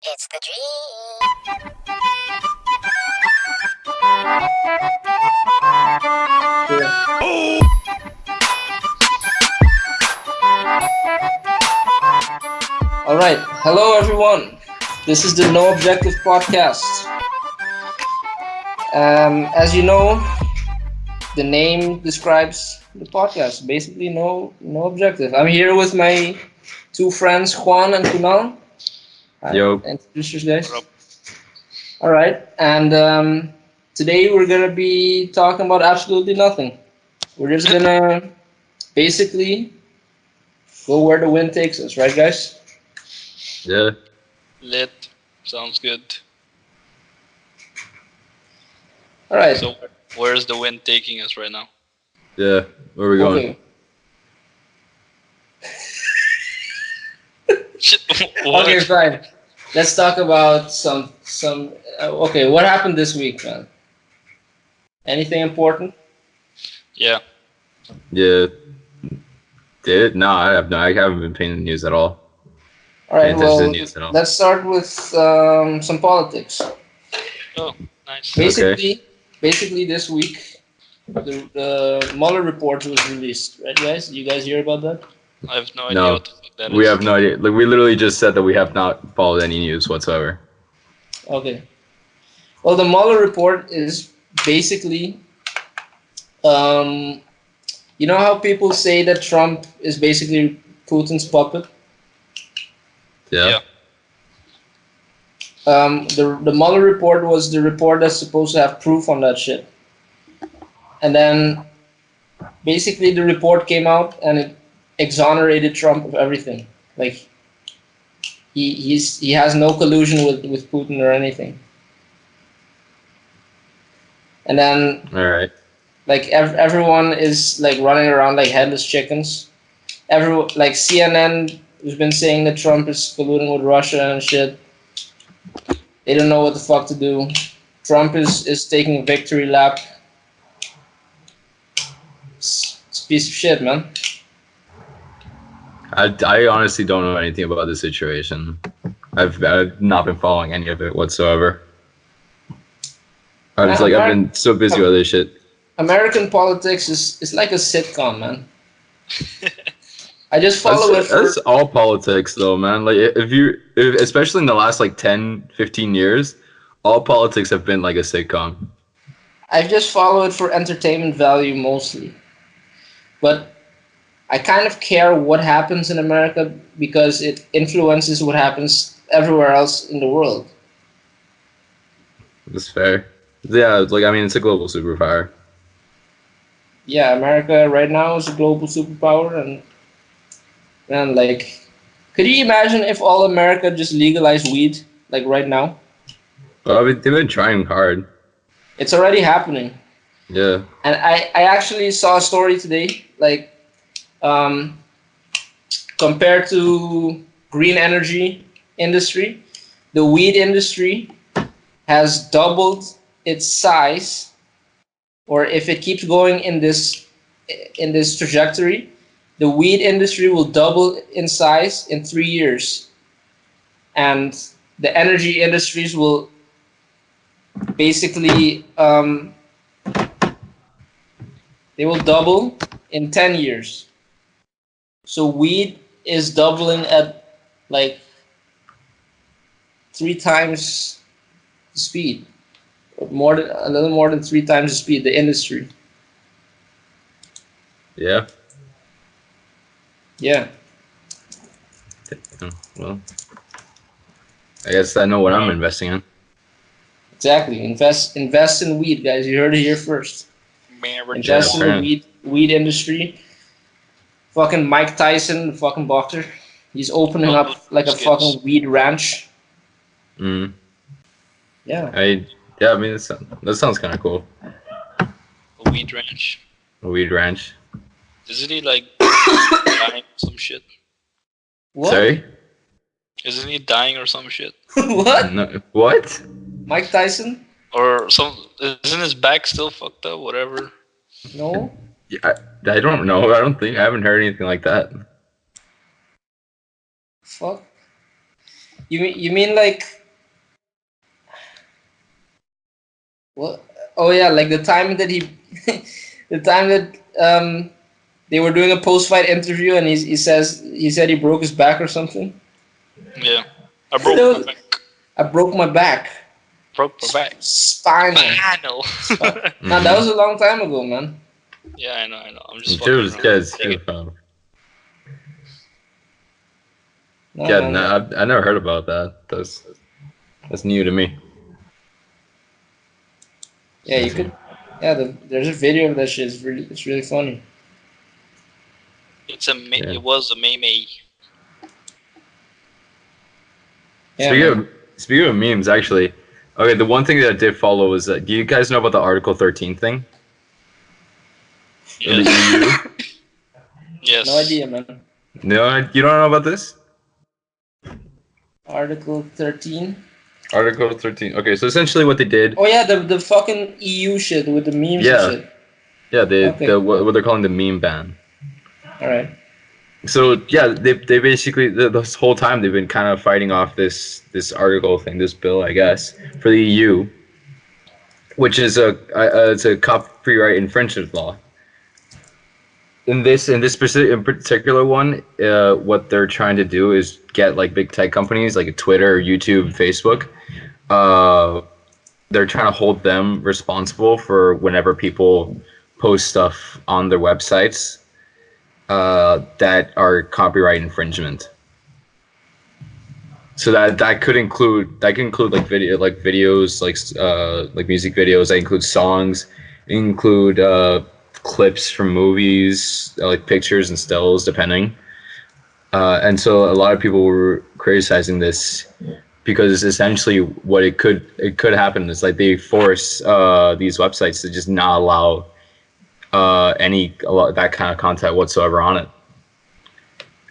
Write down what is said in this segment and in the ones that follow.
It's the dream. All right. Hello, everyone. This is the No Objective podcast. As you know, the name describes the podcast. Basically, no objective. I'm here with my two friends, Juan and Kunal. Hi, Yo. introduce yourselves, guys. All right. And today we're gonna be talking about absolutely nothing. We're just gonna basically go where the wind takes us, right, guys? Yeah. Lit. Sounds good. All right. So, where's the wind taking us right now? Yeah. Where are we going? Okay. What? Okay, fine. Let's talk about some. Okay, what happened this week, man? Anything important? Yeah. Yeah. Did? No, I haven't been paying the news at all. All right. Paying attention to Well, the news at all. let's start with some politics. Oh, nice. Basically, this week, the Mueller report was released, right, guys? You guys hear about that? I have no idea No. what the fuck that is. We have no idea. Like, we literally just said that we have not followed any news whatsoever. Okay. Well, the Mueller report is basically, you know how people say that Trump is basically Putin's puppet? Yeah. The Mueller report was the report that's supposed to have proof on that shit. And then basically the report came out and it exonerated Trump of everything. Like he has no collusion with Putin or anything. And then All right. like everyone is like running around like headless chickens. Like CNN has been saying that Trump is colluding with Russia and shit. They don't know what the fuck to do. Trump is taking a victory lap. It's a piece of shit, man. I honestly don't know anything about this situation. I've not been following any of it whatsoever. I've been so busy with this shit. American politics is like a sitcom, man. I just follow it. That's all politics, though, man. Like, especially in the last like 10, 15 years, all politics have been like a sitcom. I just follow it for entertainment value mostly. But I kind of care what happens in America because it influences what happens everywhere else in the world. That's fair. Yeah, it's a global superpower. Yeah, America right now is a global superpower, and like, could you imagine if all America just legalized weed like right now? Well, they've been trying hard. It's already happening. Yeah. And I actually saw a story today, like, compared to green energy industry, the weed industry has doubled its size, or if it keeps going in this trajectory, the weed industry will double in size in 3 years, and the energy industries will basically they will double in 10 years. So weed is doubling at like 3 times the speed, a little more than 3 times the speed. The industry. Yeah. Yeah. Well, I guess I know what I'm investing in. Exactly. Invest in weed, guys. You heard it here first. Invest in the weed industry. Fucking Mike Tyson, the fucking boxer. He's opening up like a fucking weed ranch. Mm. Yeah. That sounds kind of cool. A weed ranch. A weed ranch. Isn't he like dying or some shit? What? Sorry? Isn't he dying or some shit? What? No, what? Mike Tyson? Or isn't his back still fucked up? Whatever. No. Yeah, I don't know. I haven't heard anything like that. Fuck. You mean like what? Oh yeah, like the time that he, the time that they were doing a post fight interview and he said he broke his back or something. Yeah. I broke No. my back. I broke my back. Broke my back. Spinal. Spinal. Now that was a long time ago, man. Yeah, I know. I'm just Dude, fucking yeah, around. it's good, fam. No, Yeah, man. no, I never heard about that. That's new to me. Yeah, you could. Yeah, there's a video of that shit. It's really funny. It's a Yeah. It was a meme. Yeah, Speaking of memes, actually, okay, the one thing that I did follow was that. Do you guys know about the Article 13 thing? Yes. The EU? Yes. no idea, man. No, you don't know about this? Article 13. Article 13. Okay, so essentially what they did. Oh yeah, the fucking EU shit with the memes Yeah. and shit. Yeah, Okay. what they're calling the meme ban. All right. So yeah, they basically this whole time they've been kind of fighting off this article thing, this bill, I guess, for the EU, which is it's a copyright infringement law. In this particular one, what they're trying to do is get like big tech companies like Twitter, YouTube, Facebook. They're trying to hold them responsible for whenever people post stuff on their websites that are copyright infringement. So that could include like videos like music videos. That includes songs, include clips from movies, like pictures and stills, depending. And so a lot of people were criticizing this because essentially what it could happen is like they force these websites to just not allow that kind of content whatsoever on it.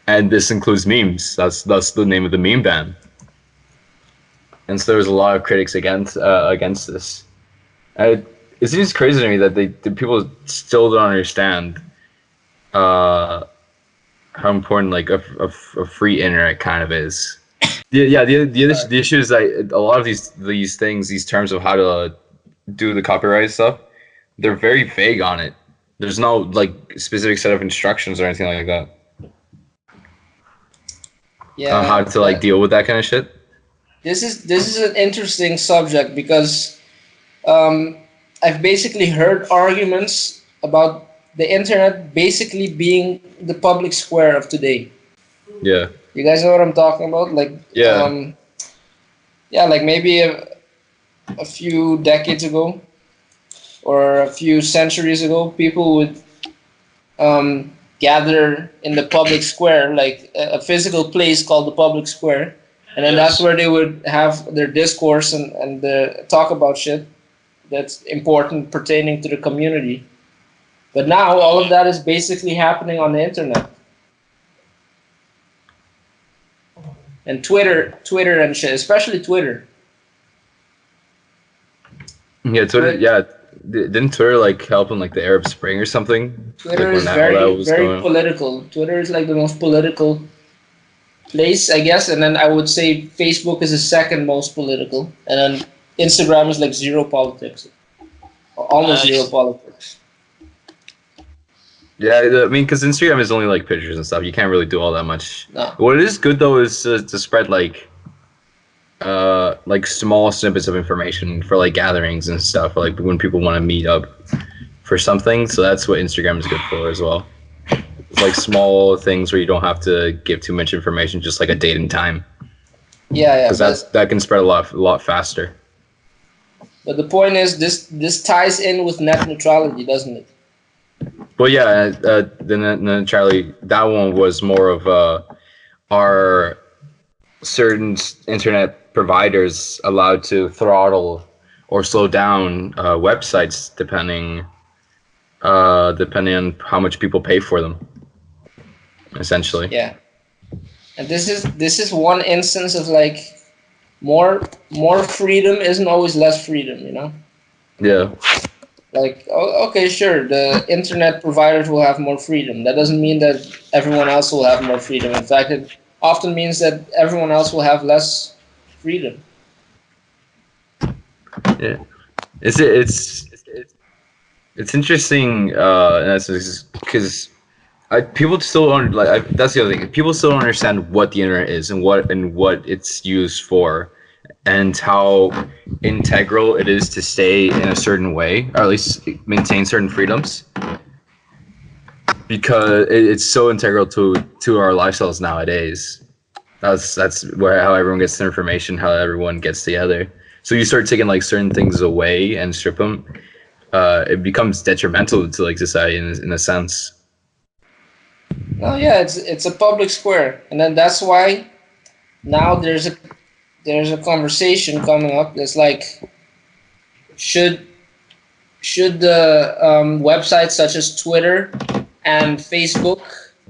And this includes memes. That's the name of the meme ban. And so there's a lot of critics against this. And it seems crazy to me that the people still don't understand how important like a free internet kind of is. The issue is that a lot of these things, these terms of how to do the copyright stuff, they're very vague on it. There's no like specific set of instructions or anything like that. Yeah. On how to like deal with that kind of shit. This is an interesting subject because I've basically heard arguments about the internet basically being the public square of today. Yeah. You guys know what I'm talking about? Like like maybe a few decades ago or a few centuries ago, people would gather in the public square, like a physical place called the public square, and then that's where they would have their discourse and talk about shit that's important pertaining to the community. But now all of that is basically happening on the internet. And Twitter and shit, especially Twitter. Yeah, Twitter. Yeah, didn't Twitter like help in like the Arab Spring or something? Twitter like, is very political. Twitter is like the most political place, I guess, and then I would say Facebook is the second most political, and then Instagram is like zero politics, or almost zero politics. Yeah, I mean, because Instagram is only like pictures and stuff. You can't really do all that much. No. What is good though is to spread like small snippets of information for like gatherings and stuff, like when people want to meet up for something. So that's what Instagram is good for as well. It's like small things where you don't have to give too much information, just like a date and time. Yeah. Because that can spread a lot faster. But the point is, this ties in with net neutrality, doesn't it? Well, yeah, the net neutrality, that one was more of are certain internet providers allowed to throttle or slow down websites depending on how much people pay for them, essentially. Yeah. And this is one instance of like more freedom isn't always less freedom, you know? Yeah. Like, okay, sure, the internet providers will have more freedom. That doesn't mean that everyone else will have more freedom. In fact, often means that everyone else will have less freedom. Yeah, it's interesting, because people still don't that's the other thing. People still don't understand what the internet is and what it's used for, and how integral it is to stay in a certain way, or at least maintain certain freedoms, because it's so integral to our lifestyles nowadays. That's where how everyone gets their information, how everyone gets together. So you start taking like certain things away and strip them, it becomes detrimental to like society in a sense. No, yeah, it's a public square, and then that's why now there's a conversation coming up that's like, should the websites such as Twitter and Facebook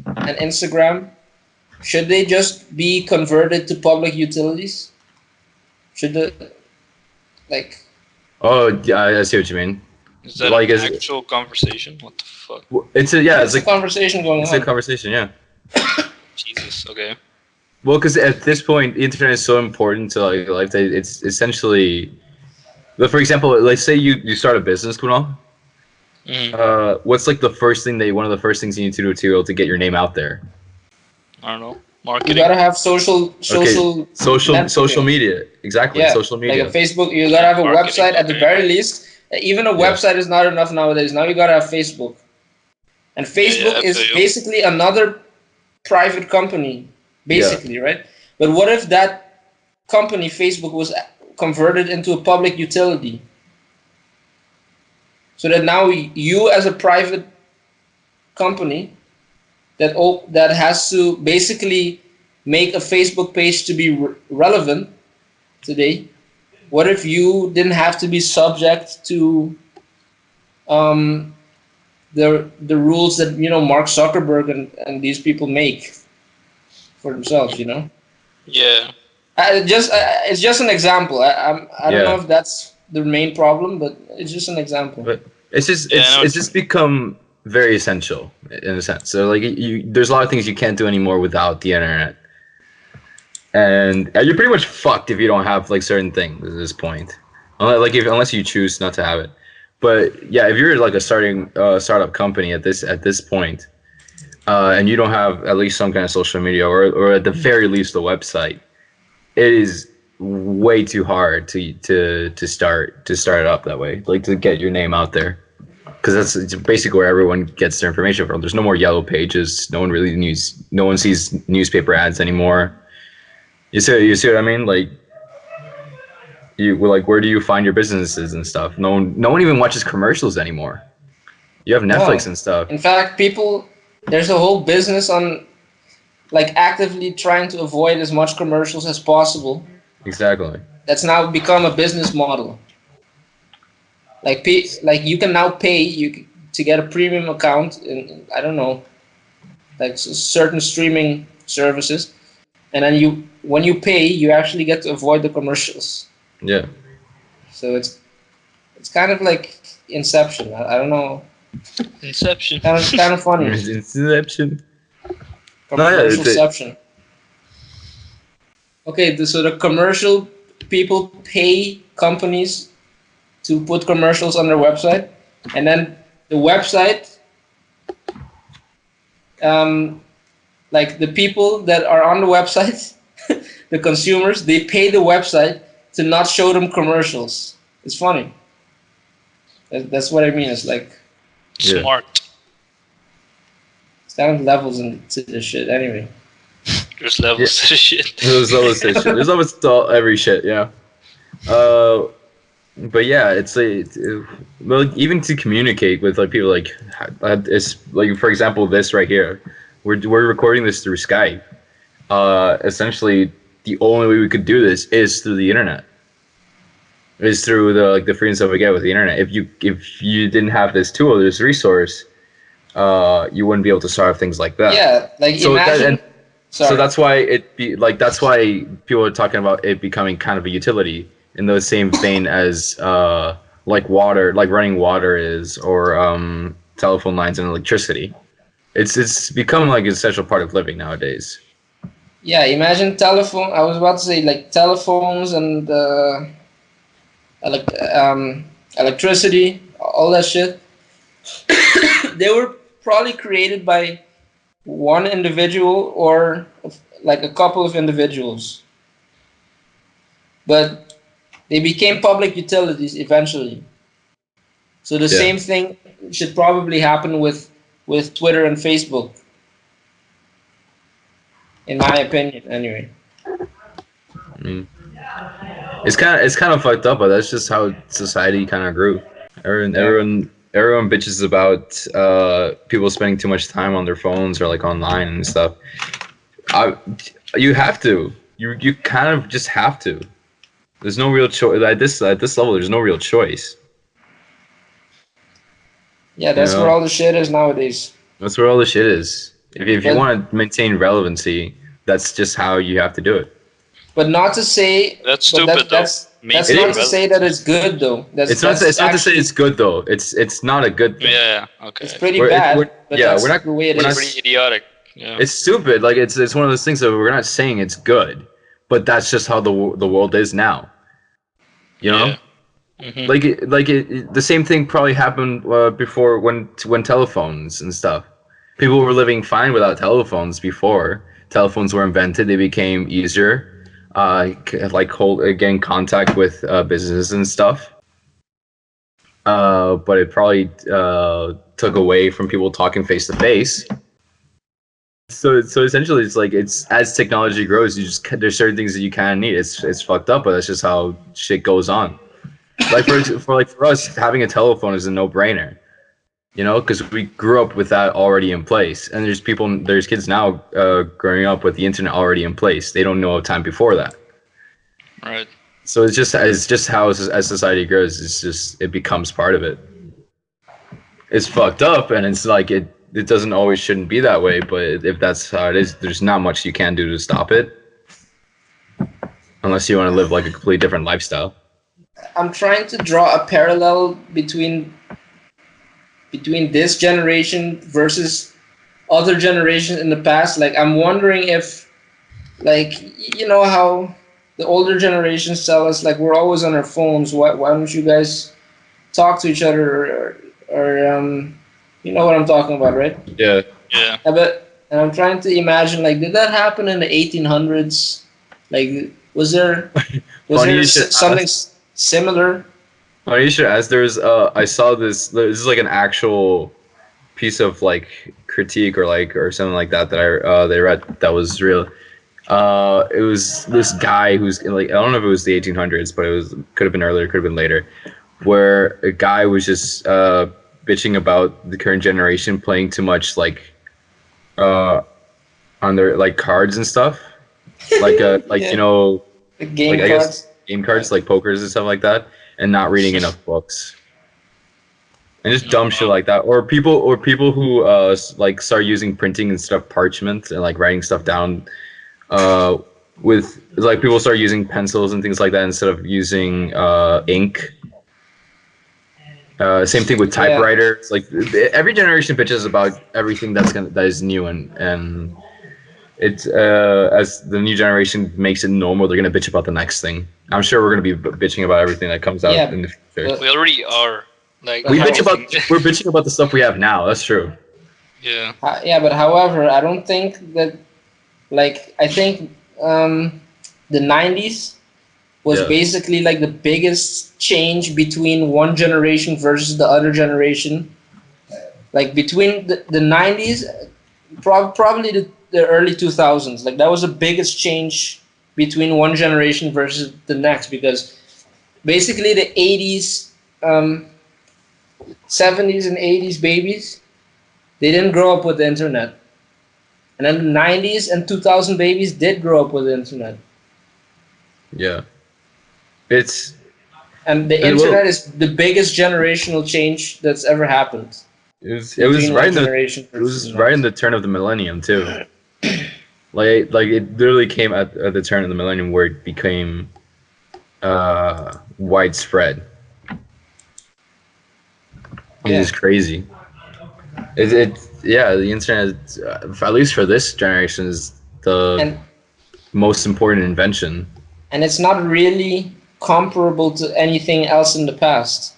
and Instagram, should they just be converted to public utilities? Should the like? Oh yeah, I see what you mean. Is that Like, an is it- actual conversation? What the fuck? It's It's a a conversation going it's a on. conversation, yeah. Jesus. Okay. Well, because at this point, the internet is so important to like life that it's essentially. But for example, let's say you start a business, Kunal. What's like one of the first things you need to do to be able to get your name out there? I don't know. You Marketing. gotta have social networking. Social media, exactly. Yeah, Social media. like a Facebook. You gotta have a Marketing, website at the okay. very least. Even a website is not enough nowadays. Now you gotta have Facebook, and Facebook yeah, is FAO. basically another private company, basically, right? But what if that company, Facebook, was converted into a public utility? So that now you, as a private company, that has to basically make a Facebook page to be relevant today. What if you didn't have to be subject to the rules that Mark Zuckerberg and these people make for themselves? Yeah. It's just an example. I don't know Yeah. if that's the main problem, but it's just an example. But it's just Yeah, I know what it's just become very essential in a sense. So like there's a lot of things you can't do anymore without the internet, and you're pretty much fucked if you don't have like certain things at this point, unless you choose not to have it. But yeah, if you're like a startup company at this point, and you don't have at least some kind of social media or at the very least a website, it is way too hard to start it up that way, like to get your name out there, because it's basically where everyone gets their information from. There's no more yellow pages. No one sees newspaper ads anymore. You see what I mean? Like where do you find your businesses and stuff? No one even watches commercials anymore. You have Netflix No. and stuff. In fact, there's a whole business on like actively trying to avoid as much commercials as possible. Exactly. That's now become a business model. Like you can now pay to get a premium account in, I don't know, like certain streaming services, and then when you pay, you actually get to avoid the commercials. Yeah. So it's kind of like Inception. I don't know. Inception. Kind of funny. Inception. No, yeah, Commercialception. Okay, so the commercial people pay companies to put commercials on their website, and then the website, like the people that are on the website, the consumers, they pay the website to not show them commercials. It's funny. That's what I mean. It's like Yeah. Smart. it's kind of levels into this shit. Anyway. There's levels to shit. There's levels to shit. There's levels to every shit, yeah. But yeah, it's like, well, even to communicate with like people, like it's like, for example, this right here, we're recording this through Skype. Essentially, the only way we could do this is through the internet. Is through the freedoms that we get with the internet. If you didn't have this tool, this resource, you wouldn't be able to start things like that. Yeah, like So imagine. So that's why that's why people are talking about it becoming kind of a utility in the same vein as like water, like running water is, or telephone lines and electricity. It's become like an essential part of living nowadays. Yeah, imagine telephone. I was about to say like telephones and electricity, all that shit. They were probably created by one individual or like a couple of individuals, but they became public utilities eventually. So the Yeah. same thing should probably happen with Twitter and Facebook, in my opinion, anyway. I mean, it's kind of fucked up, but that's just how society kind of grew. Everyone, Yeah. everyone, everyone bitches about people spending too much time on their phones or like online and stuff. I, you have to. You kind of just have to. There's no real choice at this level. There's no real choice. Yeah, that's You where know? all the shit is nowadays. That's where all the shit is. If you But- want to maintain relevancy, that's just how you have to do it. But not to say That's but stupid, though. That's Maintain not to say that it's good though. It's not to say it's good though. It's not a good thing. Yeah. Okay. It's pretty We're- bad. we're- but yeah, that's we're not- the way it we're is. not- Pretty idiotic. Yeah. It's stupid. Like it's one of those things that we're not saying it's good, but that's just how the world is now. You know. Yeah. Mhm. The same thing probably happened before when telephones and stuff. People were living fine without telephones before telephones were invented. They became easier, getting contact with businesses and stuff. But it probably took away from people talking face to face. So essentially, it's as technology grows, there's certain things that you kind of need. It's fucked up, but that's just how shit goes on. Like for us, having a telephone is a no-brainer, you know, because we grew up with that already in place. And there's kids now growing up with the internet already in place. They don't know a time before that. Right. So it's just how as society grows, it becomes part of it. It's fucked up, and it's like it doesn't always shouldn't be that way. But if that's how it is, there's not much you can do to stop it, unless you want to live like a completely different lifestyle. I'm trying to draw a parallel between this generation versus other generations in the past. Like I'm wondering if, like, you know how the older generations tell us like we're always on our phones. Why don't you guys talk to each other or you know what I'm talking about, right? Yeah. Yeah. And I'm trying to imagine like did that happen in the 1800s? Like was there Funny you should something similar? Oh, you should ask. I saw this. This is like an actual piece of like critique or something like that they read that was real. It was this guy who's like I don't know if it was the 1800s, but could have been earlier, could have been later, where a guy was just bitching about the current generation playing too much like on their like cards and stuff, like Yeah. you know. The game Like, I cards. guess game cards like pokers and stuff like that, and not reading enough books, and just dumb shit like that. Or people who like start using printing instead of parchment and like writing stuff down. With like people start using pencils and things like that instead of using ink. Same thing with Yeah. typewriters. Like every generation bitches about everything that is new and. It's as the new generation makes it normal, they're gonna bitch about the next thing. I'm sure we're gonna be bitching about everything that comes out Yeah, in the future. but- We already are. Like we're How- bitching about the stuff we have now. That's true. Yeah. Yeah, but however, I don't think that. Like, I think the '90s was Yeah. basically like the biggest change between one generation versus the other generation. Like between the '90s, probably the early 2000s. Like that was the biggest change between one generation versus the next because basically the '80s, 70s and '80s babies, they didn't grow up with the internet. And then the '90s and 2000 babies did grow up with the internet. Yeah, it's And the It will- internet is the biggest generational change that's ever happened. it was between right one in the generation it was versus the right in next. the turn of the millennium too. like it literally came at the turn of the millennium where it became widespread. It Yeah. is crazy. The internet, at least for this generation, is the And most important invention. and it's not really comparable to anything else in the past.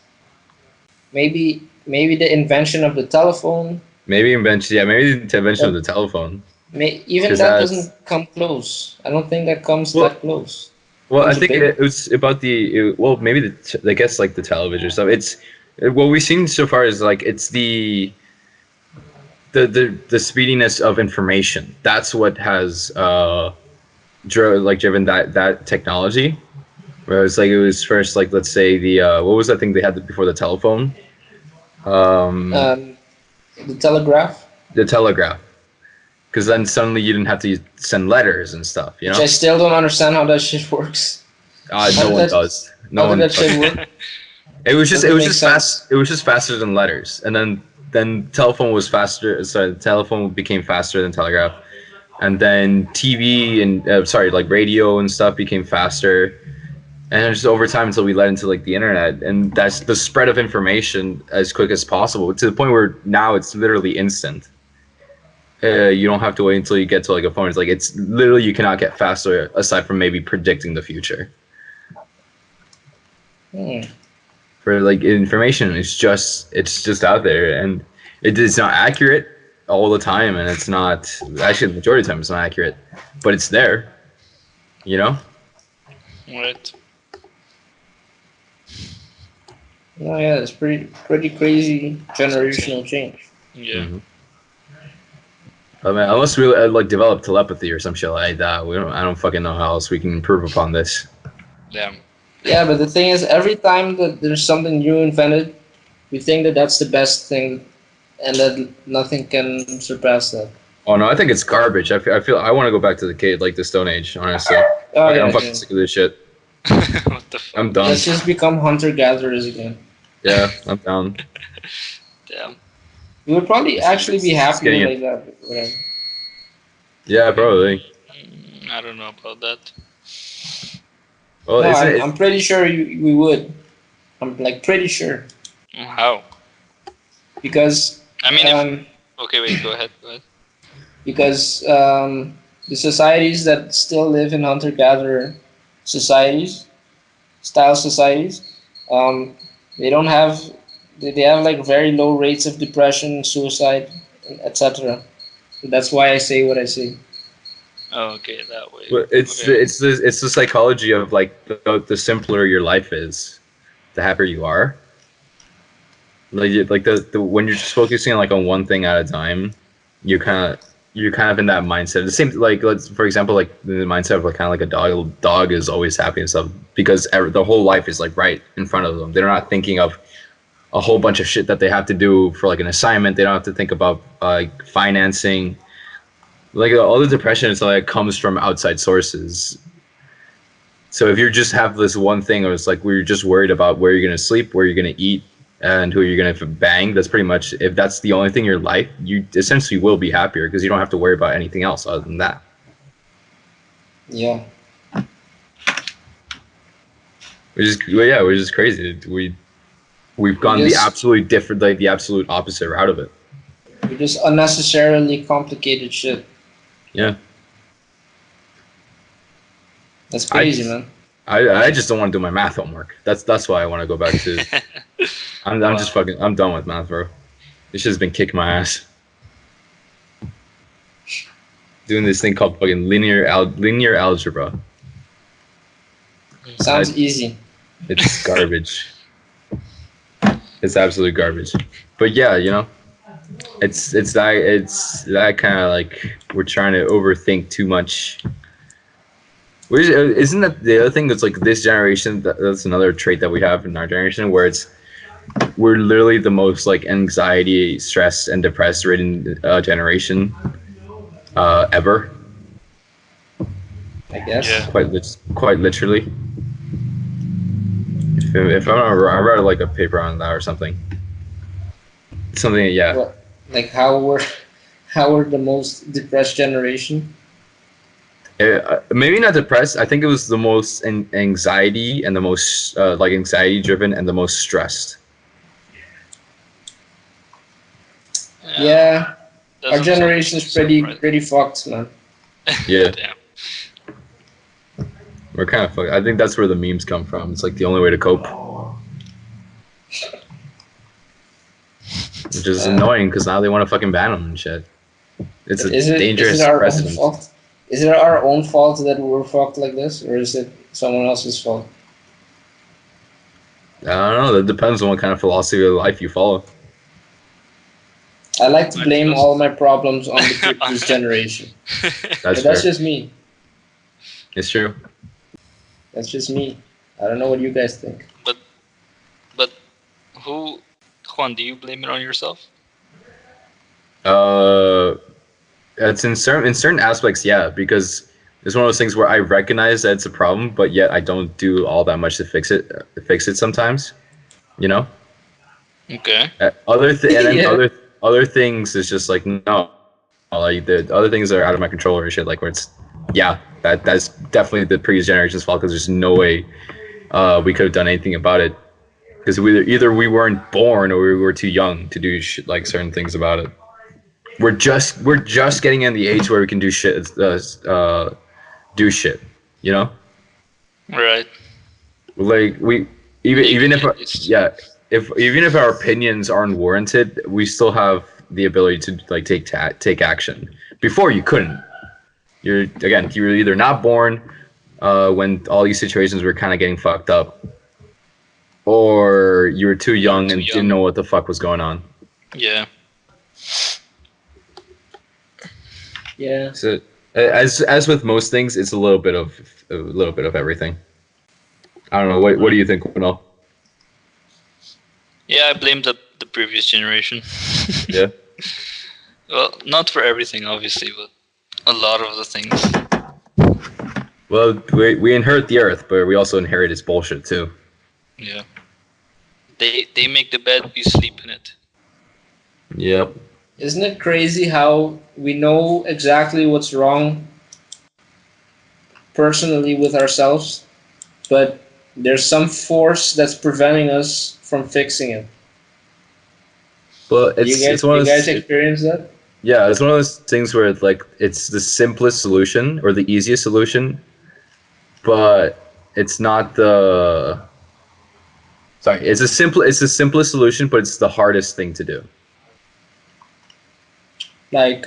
Maybe the invention of the telephone. Maybe maybe the invention of the telephone. Even 'Cause that that's- doesn't come close. I don't think that comes Well- that close. Well, I Those are think big. it was about maybe I guess like the television stuff. It's what we've seen so far is like it's the speediness of information. That's what has driven that technology. Whereas like it was first like let's say the what was that thing they had before the telephone? The telegraph, The telegraph. Because then suddenly you didn't have to send letters and stuff, you which know? I still don't understand how that shit works. No How one did that- does. No how one did that does. shit work? It was just Doesn't make sense. It was just faster than letters, and then telephone was faster. Sorry, the telephone became faster than telegraph, and then TV and like radio and stuff became faster, and just over time until we led into like the internet, and that's the spread of information as quick as possible to the point where now it's literally instant. You don't have to wait until you get to like a phone. It's like it's literally you cannot get faster aside from maybe predicting the future. For like information, it's just out there, and it is not accurate all the time, and it's not actually the majority of the time it's not accurate, but it's there, you know. Right. Oh yeah, it's pretty crazy generational change. Yeah. Mhm. I mean, unless we like develop telepathy or some shit like that, I don't fucking know how else we can improve upon this. Damn. Yeah, but the thing is, every time that there's something new invented, we think that that's the best thing, and that nothing can surpass that. Oh no, I think it's garbage. I feel I want to go back to the Stone Age. Honestly, Oh I'm yeah, fucking yeah. sick of this shit. What the fuck? I'm done. Let's just become hunter gatherers again. Yeah, I'm down. Damn. We would probably actually be happier getting like that. Whatever. Yeah, probably. I don't know about that. Well, No, isn't it? I'm pretty sure we would. I'm like pretty sure How? because I mean, um, okay, wait, go ahead. Go ahead. because the societies that still live in hunter-gatherer societies, they don't have, they have like very low rates of depression, suicide, etc. So that's why I say what I say. Oh, okay, that way. But it's Okay. it's the psychology of like the simpler your life is, the happier you are. Like the when you're just focusing like on one thing at a time, you're kind of in that mindset. The same like let's for example like the mindset of like kind of like a dog. Dog is always happy and stuff because the whole life is like right in front of them. They're not thinking of a whole bunch of shit that they have to do for like an assignment. They don't have to think about like financing. Like all the depression is like comes from outside sources. So if you just have this one thing, or it's like where you're just worried about where you're gonna sleep, where you're gonna eat, and who you're gonna bang, that's pretty much if that's the only thing in your life, you essentially will be happier because you don't have to worry about anything else other than that. Yeah. Which is crazy. We've gone the Yes. absolute different, like the absolute opposite route of it. We just unnecessarily complicated shit. Yeah. That's crazy, man. I just don't want to do my math homework. That's why I want to go back to. I'm just fucking. I'm done with math, bro. This shit's been kicking my ass. Doing this thing called fucking linear algebra. Sounds easy. It's garbage. It's absolute garbage. But yeah, you know, it's that kind of like we're trying to overthink too much. Isn't that the other thing that's like this generation? That's another trait that we have in our generation, where we're literally the most like anxiety, stress, and depressed ridden generation ever. I guess. Yeah. Quite literally. If I remember, I read like a paper on that or something. Something, yeah. What, like how we're the most depressed generation? Maybe not depressed. I think it was the most anxiety and the most like anxiety driven and the most stressed. Yeah. Our Doesn't generation is sound so pretty fucked, man. Yeah. Damn. We're kind of fucked. I think that's where the memes come from. It's like the only way to cope. Which is annoying because now they want to fucking ban them and shit. It's a dangerous is it our precedent. own fault? Is it our own fault that we're fucked like this, or is it someone else's fault? I don't know. That depends on what kind of philosophy of life you follow. I like to blame all my problems on the previous generation. That's But fair. that's just me. It's true. That's just me. I don't know what you guys think. But who, Juan? Do you blame it on yourself? It's in certain aspects, yeah, because it's one of those things where I recognize that it's a problem, but yet I don't do all that much to fix it sometimes, you know. Okay. And then Yeah. other things is just like no, like the other things are out of my control or shit. Like where it's that's definitely the previous generation's fault because there's no way we could have done anything about it because either we weren't born or we were too young to do shit, like certain things about it. We're just getting in the age where we can do shit, you know. Right. Like we even if our opinions aren't warranted, we still have the ability to like take action. Before you couldn't. You were either not born when all these situations were kind of getting fucked up, or you were too young and didn't know what the fuck was going on. Yeah. Yeah. So as with most things, it's a little bit of everything. I don't know. What do you think, Winnow? Yeah, I blame the previous generation. Yeah. Well, not for everything, obviously, but a lot of the things. Well, we inherit the earth, but we also inherit its bullshit too. Yeah. They make the bed, we sleep in it. Yep. Isn't it crazy how we know exactly what's wrong personally with ourselves, but there's some force that's preventing us from fixing it? But You guys experience that? Yeah, it's one of those things where it's the simplest solution or the easiest solution, but it's not the. Sorry, it's the simplest solution, but it's the hardest thing to do. Like,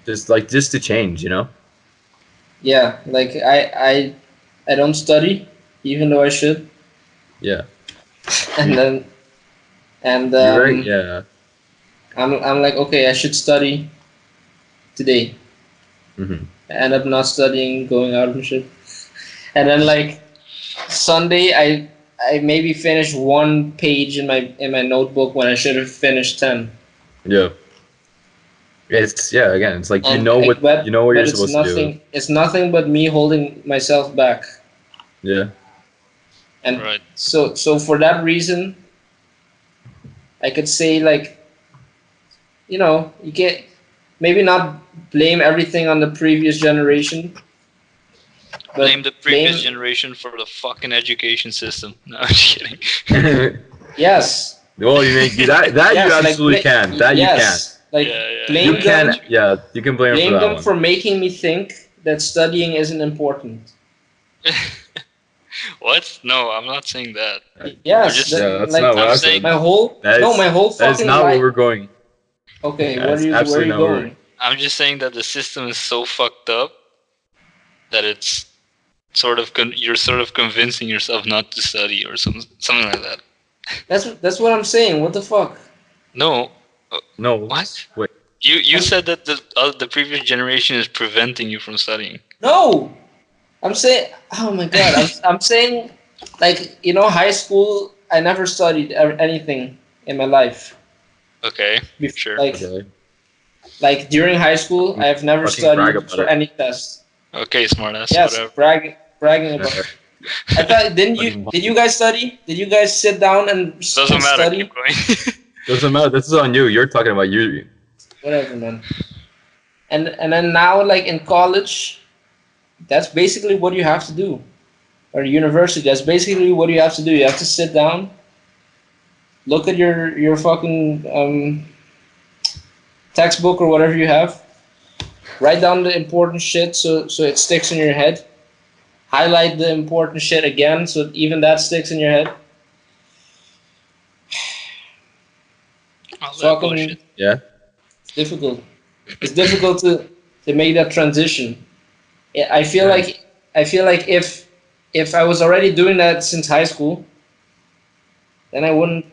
Just to change, you know. yeah, like I don't study, even though I should, Yeah. and then You're right. Yeah. I'm like, okay, I should study today. Mm-hmm. I end up not studying, going out and shit. And then like Sunday, I maybe finish one page in my notebook when I should have finished 10. Yeah. Again, it's like And you know what but you're it's supposed nothing. to do. It's nothing but me holding myself back. Yeah. And Right. so for that reason, I could say like, you know, you can't maybe not blame everything on the previous generation. But Blame the previous generation for the fucking education system. No, I'm just kidding. Yes. Well, you make that Yes, you like, absolutely can. That yes, you can. Like Yeah. blame You can. them. Yeah, you can blame Blame them for that them one. for making me think that studying isn't important. What? No, I'm not saying that. Yes, just- That's like, not what I I'm said. saying- my whole That no, is- my whole That is fucking not life. where we're going. Okay, That's where are absolutely you not where going? I'm just saying that the system is so fucked up that it's sort of you're sort of convincing yourself not to study or something like that. That's what I'm saying. What the fuck? No, No. what? Wait. You said that the previous generation is preventing you from studying. No, I'm saying. Oh my god, I'm saying, like, you know, high school. I never studied anything in my life. Okay, Bef- sure. Okay. Like during high school, I've never Fucking brag studied about for it. any test. Okay, smartass. Yes, Whatever. bragging about it. I thought, did you guys study? Did you guys sit down and Doesn't and matter. study? Keep going. Doesn't matter. This is on you. You're talking about you. Whatever, man. And then now, like in college, that's basically what you have to do, or university. That's basically what you have to do. You have to sit down, look at your fucking textbook or whatever you have, write down the important shit so it sticks in your head, highlight the important shit again, so even that sticks in your head. All that Fucking bullshit. Yeah. it's difficult. It's difficult to make that transition. I feel Yeah. like if I was already doing that since high school, then I wouldn't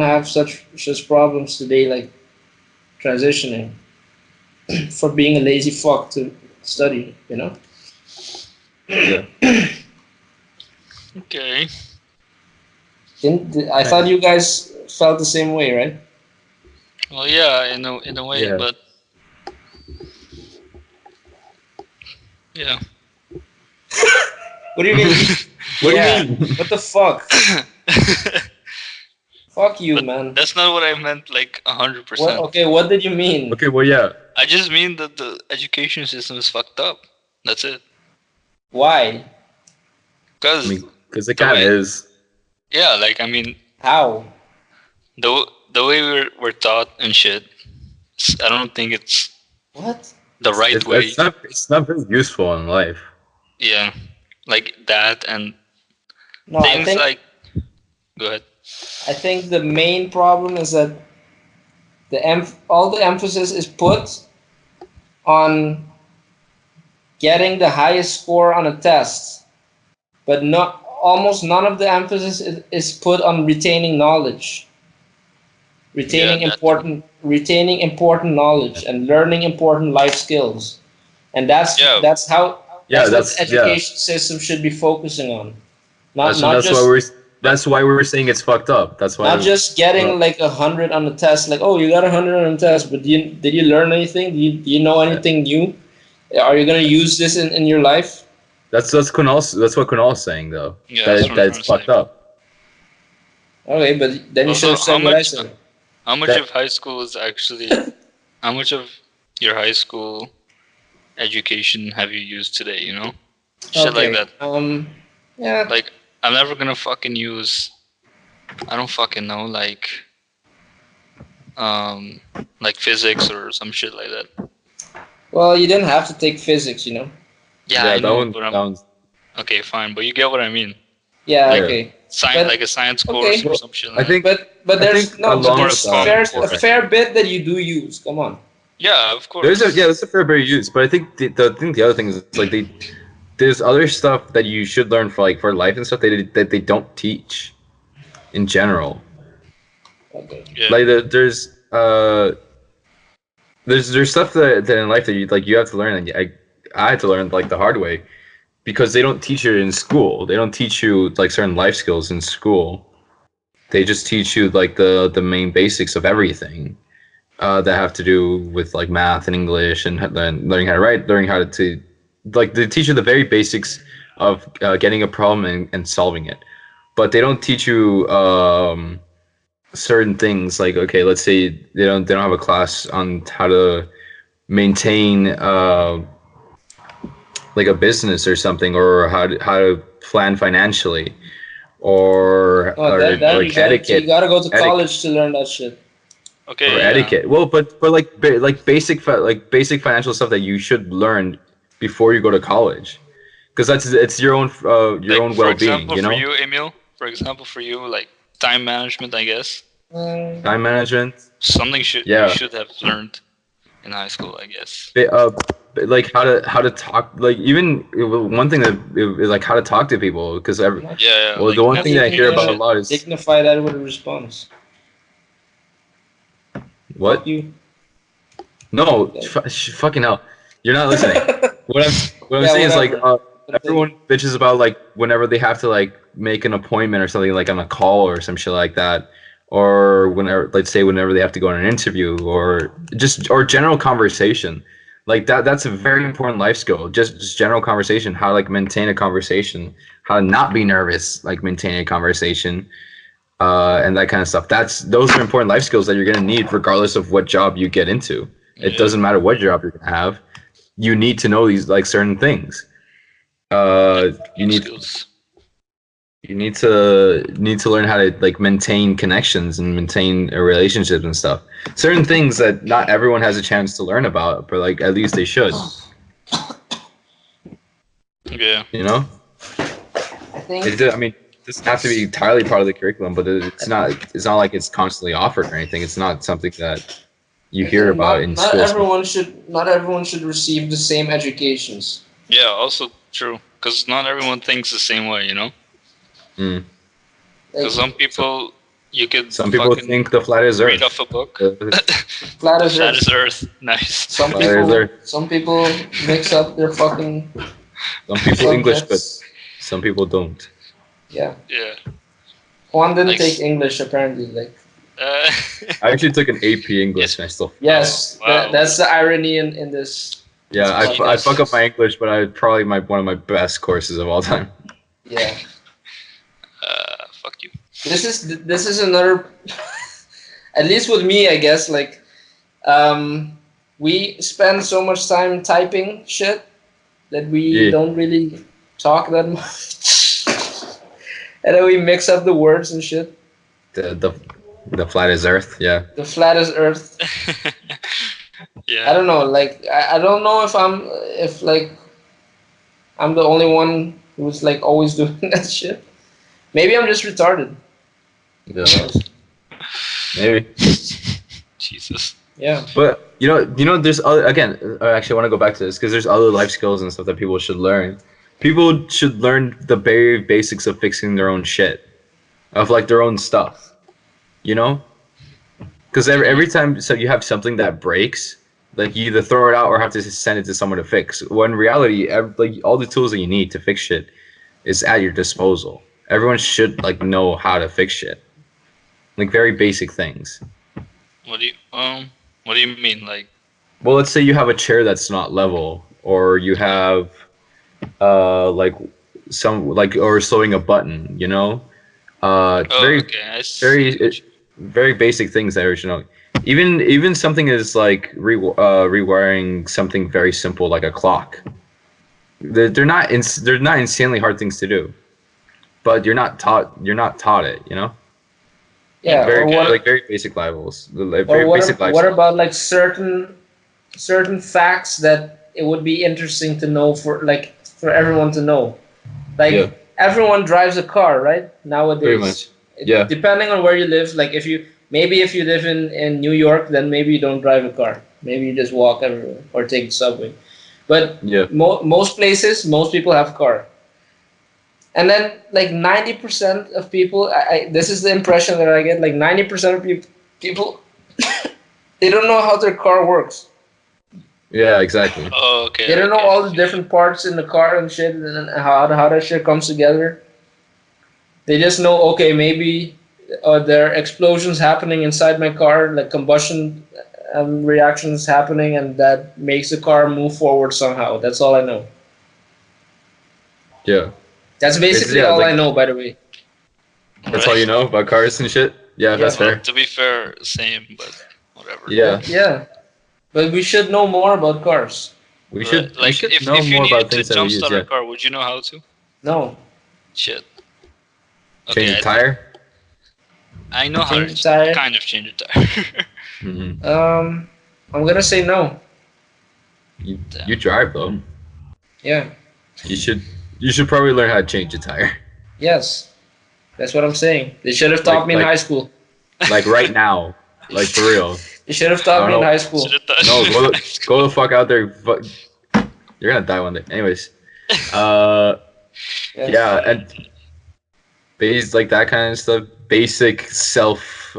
have such problems today, like transitioning for being a lazy fuck to study, you know? Yeah. Okay. I thought you guys felt the same way, right? Well, yeah, in a way, Yeah. but yeah. What do you mean? What Yeah. do you mean? What the fuck? Fuck you, But man. that's not what I meant. Like 100%. What? Okay, what did you mean? Okay, well, yeah. I just mean that the education system is fucked up. That's it. Why? Because Because it The kind of way- is. yeah, like I mean, How? the way we're taught and shit, I don't think it's What? the right It's, way. it's not very useful in life. Yeah, like that and No, I things think like. Go ahead. I think the main problem is that all the emphasis is put on getting the highest score on a test, but almost none of the emphasis is put on retaining knowledge, retaining Yeah, that- important knowledge and learning important life skills, and that's Yeah. that's how Yeah, what that's the education system should be focusing on, not that's just. why we were saying it's fucked up. That's why. Not just getting well- like 100 on the test, like, oh, you got 100 on the test, but did you learn anything? Do you know anything new? Are you gonna use this in your life? That's what Kunal's saying though. Yeah, that's what I'm that it's trying to fucked say. up. Okay, but then you Also, should have said how what I much- said. How much That- of high school is actually? How much of your high school education have you used today? You know, shit like that. Yeah. Like I'm never gonna fucking use. I don't fucking know, like physics or some shit like that. Well, you didn't have to take physics, you know. Yeah, I that know, one but I'm sounds. okay, fine. But you get what I mean. Yeah. Yeah. Okay. Science, But- like a science okay. course or some shit. Like I think. But I there's think no. But along there's with that- a fair bit that you do use. Come on. that. Yeah, of course. There's a fair bit of use, but I think the other thing is like there's other stuff that you should learn for life and stuff that they don't teach in general. Okay. Yeah. Like there's stuff that in life that you have to learn, and I had to learn like the hard way because they don't teach it in school. They don't teach you like certain life skills in school. They just teach you like the main basics of everything that have to do with like math and English and learning how to write, learning how to like they teach you the very basics of getting a problem and solving it. But they don't teach you certain things like, okay, let's say they don't have a class on how to maintain like a business or something, or how to plan financially, or Oh, that like you etiquette. gotta go to Etiquette. college to learn that shit. Okay. Or yeah. etiquette. Well, but for like basic financial stuff that you should learn before you go to college, because it's your own Like, own for well-being. example, You know, for you, Emil. For example, for you, like time management, I guess time management. something Yeah. you should have learned in high school, I guess. Like how to talk. Like even one thing that is like how to talk to people, because Yeah. well, like, the one that's thing that I hear about a shit. lot is Dignify that with a response. what? Fuck you. No, fucking hell, you're not listening. What I'm Yeah, saying is like whatever. everyone bitches about like whenever they have to like make an appointment or something like on a call or some shit like that, or whenever whenever they have to go on an interview or general conversation, like that's a very important life skill. Just general conversation, how to like maintain a conversation, how to not be nervous, like maintaining a conversation, and that kind of stuff. Those are important life skills that you're gonna need regardless of what job you get into. It Yeah. doesn't matter what job you're gonna have. You need to know these like certain things. You need skills. you need to learn how to like maintain connections and maintain relationships and stuff. Certain things that not everyone has a chance to learn about, but like at least they should. Yeah. You know, I think I mean, it doesn't have to be entirely part of the curriculum, but it's not. It's not like it's constantly offered or anything. It's not something that you I hear think about in not schools. everyone should receive the same educations. Yeah. Also true, because not everyone thinks the same way. You know, Mm. Like, because some people you could Some people fucking think the flat is read Earth. off a book. flat as Flat Earth. is Earth. Nice. Some Flat as Earth. some people mix up their fucking Some people English, but subjects. some people don't. Yeah. Yeah. Juan didn't Like- take English apparently. Like I actually took an AP English, and I still. yes, Wow. that's the irony in this. Yeah, I Jesus. fuck up my English, but I probably one of my best courses of all time. Yeah. fuck you. This is another. At least with me, I guess like, we spend so much time typing shit that we Yeah. don't really talk that much, and then we mix up the words and shit. The flat is Earth. Yeah. The flat is Earth. Yeah. I don't know. Like I don't know if like I'm the only one who's like always doing that shit. Maybe I'm just retarded. Yeah. Maybe. Jesus. Yeah. But you know, there's other again. Actually, I want to go back to this because there's other life skills and stuff that people should learn. People should learn the very basics of fixing their own shit, of like their own stuff. You know, because every time so you have something that breaks, like you either throw it out or have to send it to someone to fix. When in reality, like all the tools that you need to fix shit is at your disposal. Everyone should like know how to fix shit, like very basic things. What do you mean? Like, Well, let's say you have a chair that's not level, or you have, like some like or sewing a button. You know, oh, very okay. I see. very basic things that you should know. Even something is like rewiring something very simple like a clock. They're not insanely hard things to do, but you're not taught it. You know, Yeah. very Or what? like very basic levels, like, Or very what, basic life. what about like certain facts that it would be interesting to know for everyone to know? Like Yeah. everyone drives a car, right? Nowadays. Pretty much. Yeah. Depending on where you live, like if you live in New York, then maybe you don't drive a car. Maybe you just walk everywhere or take the subway. But Yeah. most places, most people have a car. And then like 90% of people, this is the impression that I get, like 90% of people, they don't know how their car works. Yeah, exactly. Oh, okay. They don't know okay. all the different parts in the car and shit, and how that shit comes together. They just know, okay, maybe there are explosions happening inside my car, like combustion reactions happening, and that makes the car move forward somehow. That's all I know. Yeah. That's basically yeah, all like- I know, by the way. That's all you know about cars and shit? Yeah, that's Yeah. fair. To be fair, same, but whatever. Yeah. Yeah. But we should know more about cars. We Right. should like we should if know you more needed about to things that we use, jumpstart yeah. a car, would you know how to? No. Shit. Change I- a tire? I know how Change to the tire? kind of change a tire. Mm-hmm. I'm gonna say no. You drive though. Yeah. You should probably learn how to change a tire. Yes. That's what I'm saying. They should have taught me in like- high school. Like right now. Like for real. They should have taught I me don't in know. high school. Should've done- No, go the fuck out there. You're gonna die one day. Anyways. Yes. Yeah, and like that kind of stuff. Basic self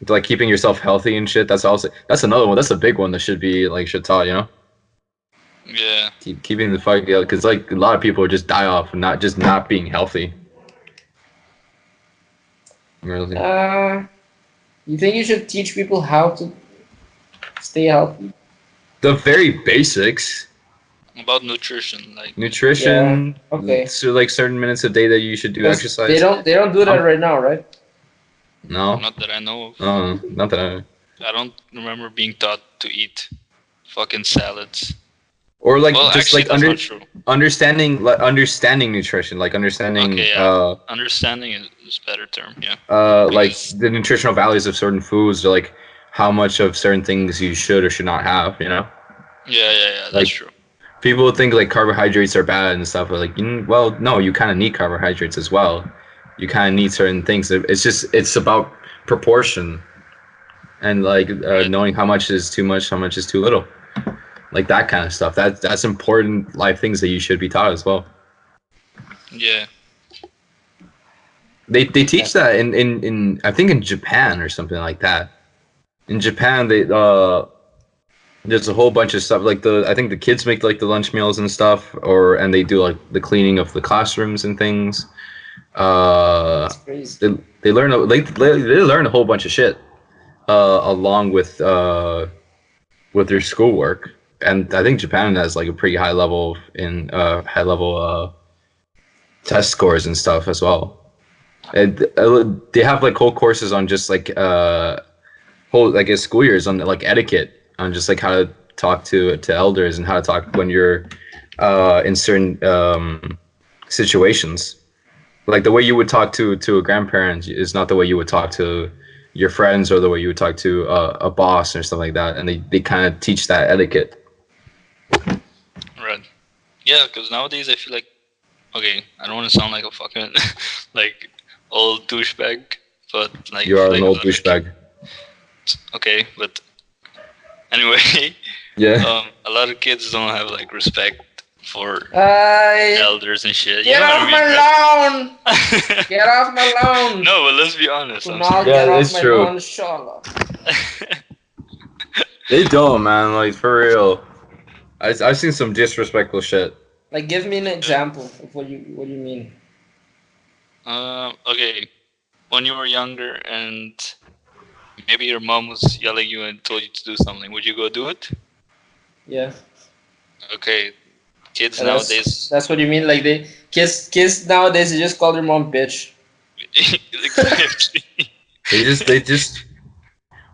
like keeping yourself healthy and shit. That's another one. That's a big one that should taught, you know? Yeah. Keeping the fuck, yeah, because like a lot of people just die off not being healthy. Really. You think you should teach people how to stay healthy? The very basics, About nutrition, like nutrition. Yeah, okay. So like certain minutes a day that you should do 'Cause exercise. They don't do that right now, right? No, not that I know of. not that. I don't remember being taught to eat fucking salads. Or like Well, just actually, like that's not true. understanding nutrition, like understanding Okay, yeah. Understanding is a better term. Yeah. like the nutritional values of certain foods, or like how much of certain things you should or should not have, you know? Yeah. That's Like- true. People think like carbohydrates are bad and stuff, but like, well, no, you kind of need carbohydrates as well. You kind of need certain things. It's about proportion, and like knowing how much is too much, how much is too little, like that kind of stuff. That's important life things that you should be taught as well. Yeah. They teach that in I think in Japan or something like that. In Japan, they there's a whole bunch of stuff like I think the kids make like the lunch meals and stuff, and they do like the cleaning of the classrooms and things. It's crazy. They learn they learn a whole bunch of shit along with their schoolwork, and I think Japan has like a pretty high level test scores and stuff as well. And they have like whole courses on just like whole like school years on like etiquette, on just like how to talk to elders and how to talk when you're in certain situations. Like the way you would talk to a grandparent is not the way you would talk to your friends or the way you would talk to a boss or stuff like that. And they kind of teach that etiquette. Right. Yeah, because nowadays I feel like, okay, I don't want to sound like a fucking like old douchebag, but like You are like an old douchebag. Okay, but anyway, Yeah. a lot of kids don't have like respect for Hey, elders and shit. You get know off what my I mean, lawn! right? Get off my lawn! No, but let's be honest. I'm Kunal, Yeah, get off it's my true. lawn, inshallah. They don't, man. Like for real. I've seen some disrespectful shit. Like, give me an example of what you mean. Okay, when you were younger and maybe your mom was yelling at you and told you to do something, would you go do it? Yeah. Okay, kids Yeah, nowadays. That's what you mean. Like kids nowadays, they just call their mom bitch. Exactly. They just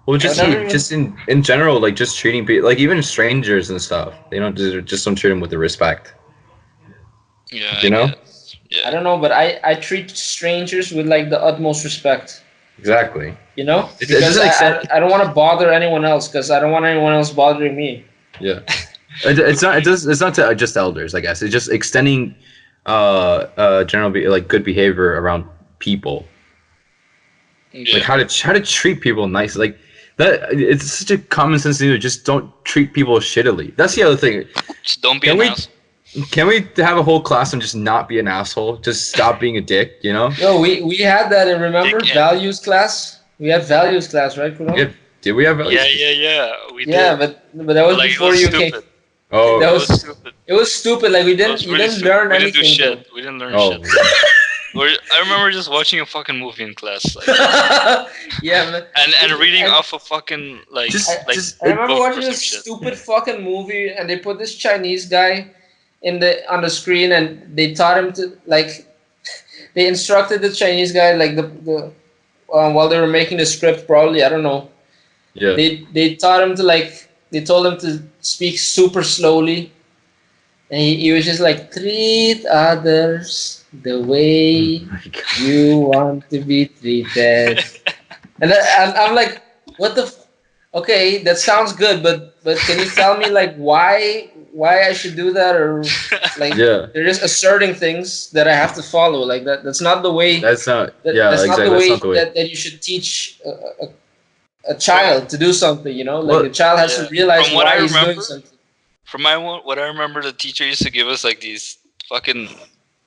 well just in general, like just treating people like even strangers and stuff. They don't just don't treat them with the respect. Yeah, You know? guess. I Yeah. don't know, but I treat strangers with like the utmost respect. Exactly. You know, It because doesn't make sense. I don't want to bother anyone else because I don't want anyone else bothering me. Yeah. It's not to just elders, I guess. It's just extending general like good behavior around people. Yeah. Like how to treat people nice. Like that it's such a common sense thing to just don't treat people shittily. That's the other thing. Just don't be Can an we- ass. Can we have a whole class and just not be an asshole? Just stop being a dick, you know? Yo, we had that. And remember Dick, yeah. values class? We had values class, right, Kunal? Yeah, did we have values? Yeah. We Yeah, did. but that was Like, before it was you stupid. came. Oh, That It was- was stupid. It was stupid. Like It was you really didn't stupid. learn We anything. didn't do shit. We didn't learn oh. shit. I remember just watching a fucking movie in class, like, Yeah, man. and reading I- off a fucking like Just- like I remember book or watching some this shit. stupid fucking movie, and they put this Chinese guy on the screen, and they taught him to like. They instructed the Chinese guy like the while they were making the script. Probably I don't know. Yeah. They taught him to like. They told him to speak super slowly, and he was just like treat others the way Oh my God. you want to be treated. And I'm like, what the? Okay, that sounds good, but can you tell me like why I should do that, or like Yeah. they're just asserting things that I have to follow? Like that's not the way. That's not That's exactly. not the That's way, not the way. that you should teach a child to do something. You know, like Well, the child has yeah. to realize From what why I he's doing remember- something. From what I remember, the teacher used to give us like these fucking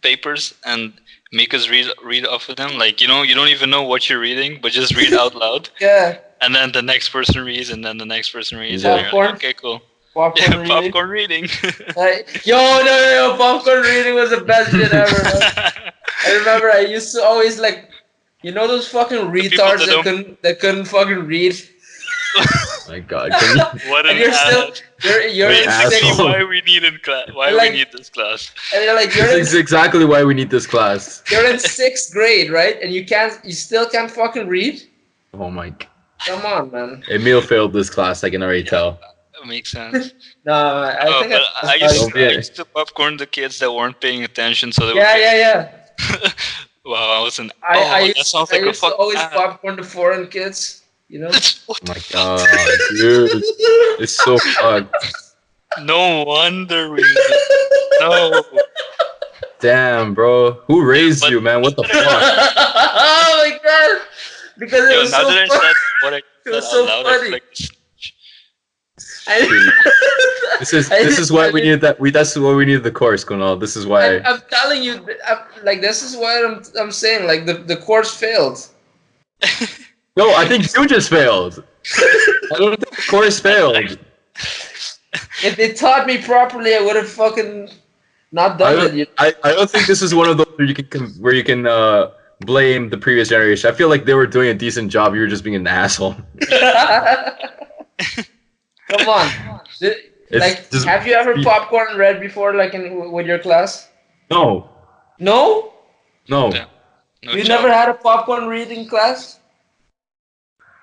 papers and make us read off of them. Like, you know, you don't even know what you're reading, but just read out loud. Yeah, And then the next person reads, and then the next person reads. Yeah. And you're like, Popcorn. okay, cool. popcorn Yeah, reading. popcorn reading. No, popcorn reading was the best shit ever. Man. I remember I used to always like, you know those fucking people retards that that couldn't fucking read. My God. Can you, What an And you're still ad. you're Wait, in asshole. sixth, Why we need in class? Why Like- we need this class? and you're like you're this is in, exactly why we need this class. you're in sixth grade, right? And you still can't fucking read. Oh my. Come on, man. Emil failed this class. I can already tell. That makes sense. No, I think but I used, Don't be I a- used to popcorn the kids that weren't paying attention, so they would yeah, get- yeah. Wow, I was an. I that sounds like I a used to fuck. always popcorn the foreign kids. You know. What Oh my the fuck? God, dude. It's so fucked. No wonder we. No. Damn, bro. Who raised But- you, man? What the fuck? Oh my god! Because it Yo, was now so that I funny. said what I It said was out so loud, I funny. feel like This is why we need that. That's why we need the course, Kunal. This is why. I'm telling you, like this is what I'm saying. Like the course failed. No, I think you just failed. I don't think the course failed. If they taught me properly, I would have fucking not I done it. don't, I don't think this is one of those where you can blame the previous generation. I feel like they were doing a decent job. You were just being an asshole. Come on. Like, just- have you ever popcorn read before, like with your class? No, No, no. Yeah. No you joke. never had a popcorn reading class.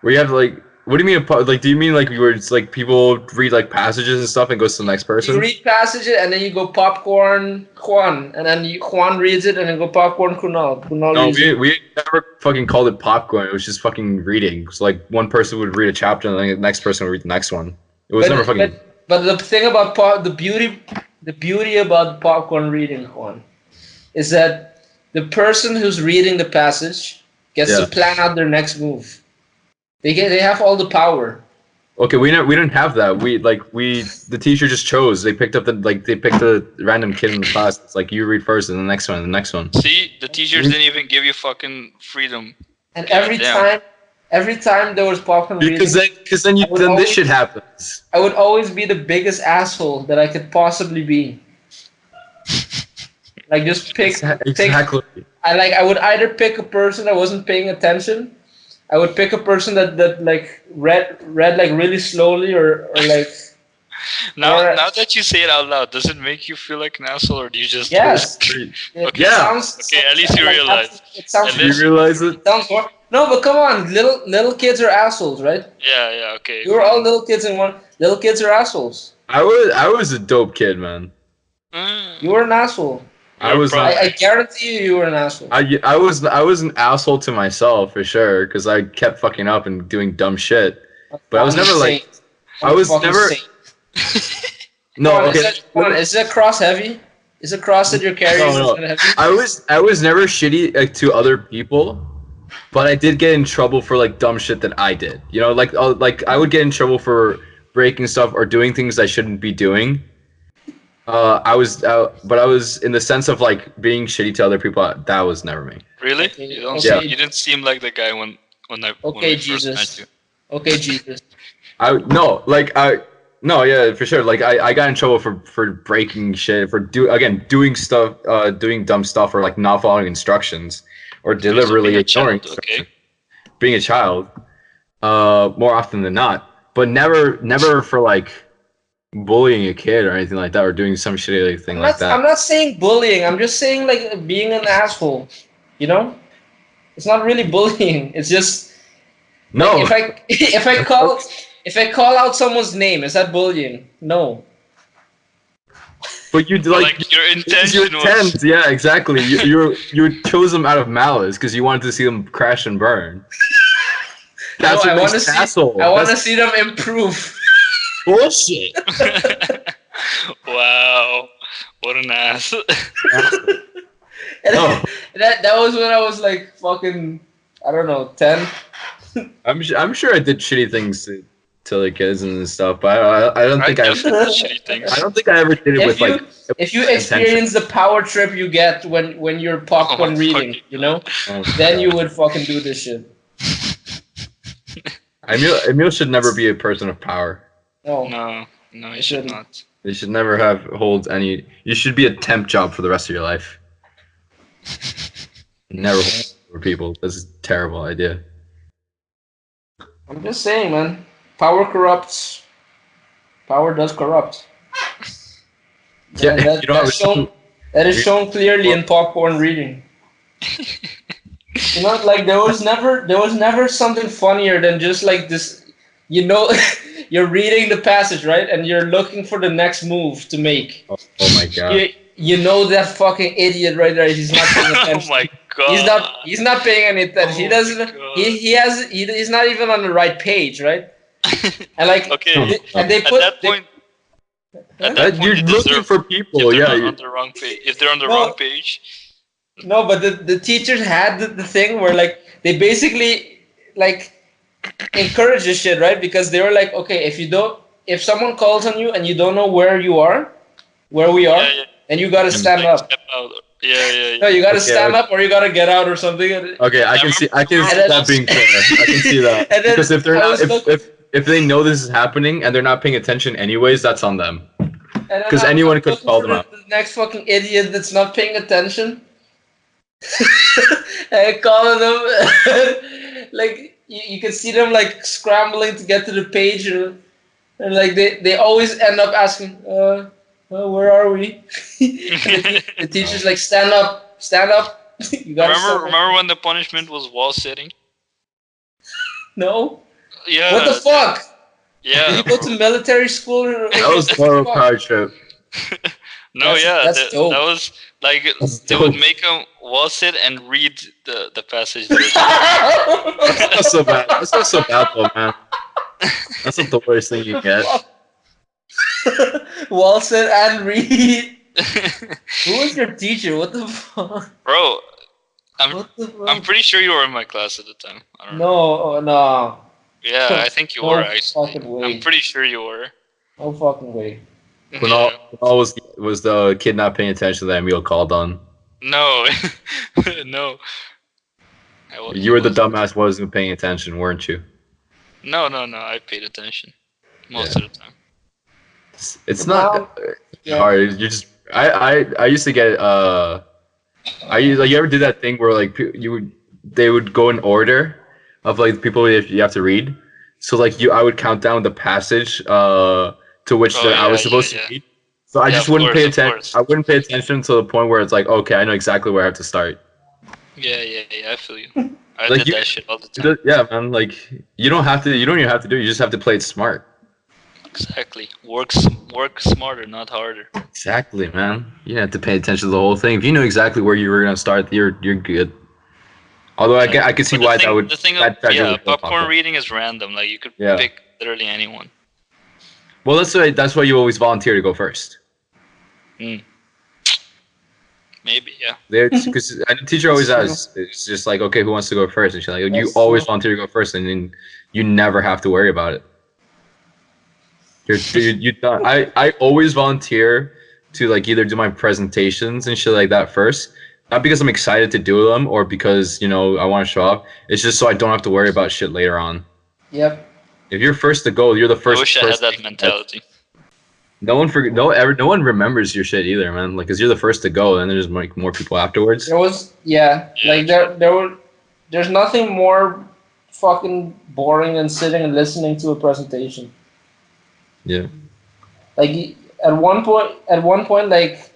Where you have like, what do you mean? Like, do you mean like where it's like people read like passages and stuff and goes to the next You person? read passages and then you go popcorn Juan, and then Juan reads it and then go popcorn Kunal. Kunal No, reads it. we never fucking called it popcorn. It was just fucking reading. So like one person would read a chapter and then the next person would read the next one. It was never fucking. But the thing about the beauty about popcorn reading, Juan, is that the person who's reading the passage gets Yeah. to plan out their next move. They have all the power. Okay, we didn't have that. The teacher just chose. They picked a random kid in the class. It's like you read first and the next one, and the next one. See, the teachers didn't even give you fucking freedom. And God damn. every time there was popcorn reading, Because then I would this always- shit happens. I would always be the biggest asshole that I could possibly be. Like just pick. Exactly. I would either pick a person that wasn't paying attention. I would pick a person that like read like really slowly or like Now, Or- now that you say it out loud, does it make you feel like an asshole, or do you just? yes. Okay. Yeah. Okay, at least you realize. It sounds. At You least- realize it? Sounds more. No, but come on, little kids are assholes, right? Yeah. Okay. You were all little kids in one. Little kids are assholes. I was a dope kid, man. You were an asshole. I was Probably. I guarantee you were an asshole. I was an asshole to myself for sure because I kept fucking up and doing dumb shit. But I was never like I was never no okay. Is that cross heavy? Is the cross that you're carrying No. heavy? I was never shitty like, to other people, but I did get in trouble for like dumb shit that I did. You know, like I would get in trouble for breaking stuff or doing things I shouldn't be doing. But I was in the sense of like being shitty to other people. That was never me. Really? Okay, You don't. okay. You didn't seem like the guy when I when Okay, we first met Jesus. you. Okay, Jesus. No, yeah, for sure. Like I got in trouble for breaking shit, for doing stuff, doing dumb stuff, or like not following instructions, or deliberately Being a ignoring child, okay. being a child, more often than not. But never for like bullying a kid or anything like that, or doing some shitty thing like that. I'm not saying bullying. I'm just saying like being an asshole. You know, it's not really bullying. It's just No, if I call out someone's name, is that bullying? No. but you Like, like your intention your was. intent, yeah, exactly. You chose them out of malice because you wanted to see them crash and burn. That's No, I what wanna makes see- an asshole. I want to That's see them improve. bullshit. Wow, what an ass. And Oh. that was when I was like fucking, I don't know, 10. I'm sure I did shitty things to the kids and stuff, but I don't think I definitely did shitty things. I don't think I ever did it with like. If you intention. experience the power trip you get when you're popcorn Oh, reading, fucking you know, Oh, then you would fucking do this shit. Emil should never be a person of power. No. No, you should shouldn't. not. You should never hold any. You should be a temp job for the rest of your life. Never hold for people. This is a terrible idea. I'm just saying, man. Power corrupts. Power does corrupt. Yeah, that, you know, I that's was- shown, that is shown clearly in popcorn reading. You know, like there was never something funnier than just like this. You know, you're reading the passage, right, and you're looking for the next move to make. Oh my god. You know that fucking idiot right there. He's not paying attention. Oh my god. He's not paying any attention. He Oh doesn't. my God. He's not even on the right page, right? And like, Okay. and they At put that point, At that point, You're you looking deserve for if people. they're Yeah. not on the wrong page. If they're on the No. wrong page, No, but the teachers had the thing where like they basically like encourage this shit, right? Because they were like, okay, if someone calls on you and you don't know where you are, where we are, yeah. and you gotta stand Like, up. step out. Yeah. No, you gotta Okay, stand okay. up or you gotta get out or something. Okay, I I can see. remember- I can And see then- that being fair. I can see that And then because if they're I not, was if they know this is happening and they're not paying attention anyways, that's on them. And then 'Cause I was anyone could looking call for them out. The next fucking idiot that's not paying attention. And calling them, like you can see them like scrambling to get to the page, and like they always end up asking, where are we? And the teacher's like, stand up. You gotta stand up. Remember when the punishment was wall sitting? No. Yeah. What the fuck? Did Yeah. you go to military school? That was more of a power trip. No, That's- yeah, that's that dope. was like That's they would dope. make them wall sit and read the passage. That's not so bad. That's not so bad though, man. That's not the worst thing you get. Wall sit and read. Who was your teacher? What the fuck? Bro, I'm What the fuck? I'm pretty sure you were in my class at the time. I don't know. No. Yeah, I think you No were actually. fucking way. I'm pretty sure you were. No fucking way. When all was the kid not paying attention that Emil called on. No, no. You were the dumbass wasn't paying attention, weren't you? No. I paid attention most Yeah. of the time. It's not Yeah. hard. You just I used to get like you ever do that thing where like they would go in order of like people you have to read. So like I would count down the passage to which Oh, I was yeah, supposed yeah. to read. So I Yeah, just of wouldn't pay course, of attention. course. I wouldn't pay attention to the point where it's like, okay, I know exactly where I have to start. Yeah. I feel you. I Like did you- that shit all the time. Yeah, man. Like you don't even have to do it. You just have to play it smart. Exactly. Work smarter, not harder. Exactly, man. You have to pay attention to the whole thing. If you know exactly where you were gonna start, you're good. Although I could see But the why thing- that would. The thing that of, yeah, really feel popcorn popular. reading is random. Like you could Yeah. pick literally anyone. Well, that's why you always volunteer to go first. Maybe, yeah. Because the teacher always asks, it's just like, okay, who wants to go first? And she's like, you That's always true. volunteer to go first, and then you never have to worry about it. You done. I always volunteer to like either do my presentations and shit like that first, not because I'm excited to do them or because I want to show off. It's just so I don't have to worry about shit later on. Yep. If you're first to go, you're the I first. wish I had person- that mentality. No one remembers your shit either, man. Like, cause you're the first to go, and then there's like more people afterwards. There was like there's nothing more fucking boring than sitting and listening to a presentation. Yeah. Like at one point, like